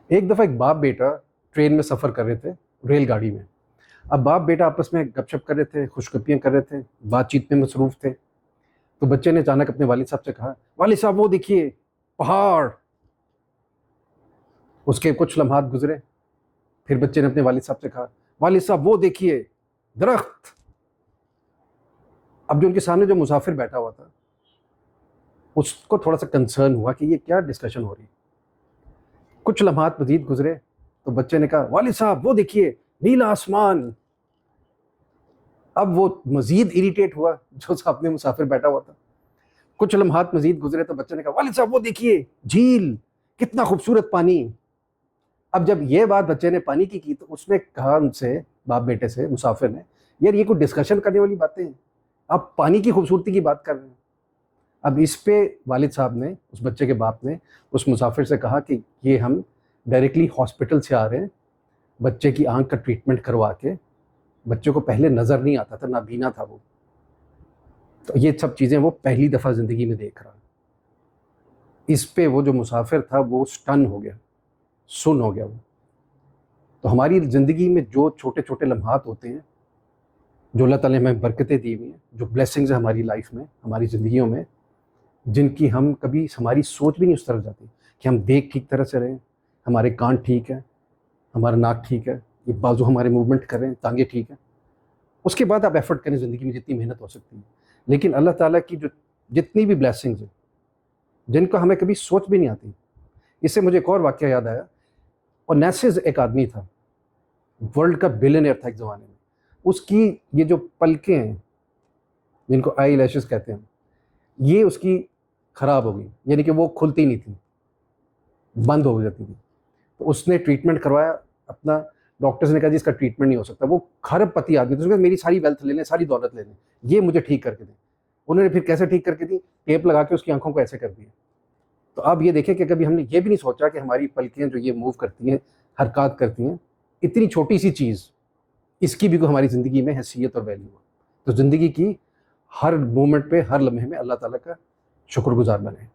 ایک دفعہ ایک باپ بیٹا ٹرین میں سفر کر رہے تھے، ریل گاڑی میں. اب باپ بیٹا آپس میں گپ شپ کر رہے تھے، خوش گپیاں کر رہے تھے، بات چیت میں مصروف تھے. تو بچے نے اچانک اپنے والد صاحب سے کہا، والد صاحب وہ دیکھیے پہاڑ. اس کے کچھ لمحات گزرے، پھر بچے نے اپنے والد صاحب سے کہا، والد صاحب وہ دیکھیے درخت. اب جو ان کے سامنے جو مسافر بیٹھا ہوا تھا اس کو تھوڑا سا کنسرن ہوا کہ یہ کیا ڈسکشن ہو رہی. کچھ لمحات مزید گزرے تو بچے نے کہا، والد صاحب وہ دیکھیے نیلا آسمان. اب وہ مزید اریٹیٹ ہوا جو سامنے مسافر بیٹھا ہوا تھا. کچھ لمحات مزید گزرے تو بچے نے کہا، والد صاحب وہ دیکھیے جھیل، کتنا خوبصورت پانی. اب جب یہ بات بچے نے پانی کی تو اس نے کہا ان سے، باپ بیٹے سے، مسافر نے، یار یہ کوئی ڈسکشن کرنے والی باتیں ہیں، آپ پانی کی خوبصورتی کی بات کر رہے ہیں. اب اس پہ والد صاحب نے، اس بچے کے باپ نے اس مسافر سے کہا کہ یہ ہم ڈائریکٹلی ہاسپٹل سے آ رہے ہیں، بچے کی آنکھ کا ٹریٹمنٹ کروا کے. بچے کو پہلے نظر نہیں آتا تھا، نابینا تھا وہ، تو یہ سب چیزیں وہ پہلی دفعہ زندگی میں دیکھ رہا. اس پہ وہ جو مسافر تھا وہ سٹن ہو گیا، سن ہو گیا وہ. تو ہماری زندگی میں جو چھوٹے چھوٹے لمحات ہوتے ہیں، جو اللہ تعالیٰ نے ہمیں برکتیں دی ہوئی ہیں، جو بلیسنگز ہیں ہماری لائف میں، ہماری زندگیوں میں، جن کی ہم کبھی ہماری سوچ بھی نہیں اس طرف جاتی کہ ہم دیکھ ٹھیک طرح سے رہیں، ہمارے کان ٹھیک ہے، ہمارا ناک ٹھیک ہے، یہ بازو ہمارے موومنٹ کر رہے ہیں، ٹانگیں ٹھیک ہیں. اس کے بعد آپ ایفرٹ کریں زندگی میں جتنی محنت ہو سکتی ہے. لیکن اللہ تعالیٰ کی جو جتنی بھی بلیسنگز ہیں جن کا ہمیں کبھی سوچ بھی نہیں آتی. اس سے مجھے ایک اور واقعہ یاد آیا. اور نیسز ایک آدمی تھا، ورلڈ کا بلینئر تھا ایک زمانے میں. اس کی یہ جو پلکیں ہیں جن کو آئی لیشز کہتے ہیں، یہ اس کی خراب ہو گئی، یعنی کہ وہ کھلتی نہیں تھی، بند ہو جاتی تھی. تو اس نے ٹریٹمنٹ کروایا اپنا. ڈاکٹرز نے کہا جی اس کا ٹریٹمنٹ نہیں ہو سکتا. وہ کھرب پتی آدمی تھا، اس نے کہا میری ساری ویلتھ لے لیں، ساری دولت لے لیں، یہ مجھے ٹھیک کر کے دیں. انہوں نے پھر کیسے ٹھیک کر کے دی؟ ٹیپ لگا کے اس کی آنکھوں کو ایسے کر دیا. تو آپ یہ دیکھیں کہ کبھی ہم نے یہ بھی نہیں سوچا کہ ہماری پلکیں جو یہ موو کرتی ہیں، حرکات کرتی ہیں، اتنی چھوٹی سی چیز، اس کی بھی کوئی ہماری زندگی میں حیثیت اور ویلیو ہے. تو زندگی کی ہر مومنٹ پہ، ہر لمحے میں اللہ تعالیٰ کا شکر گزار بنیں.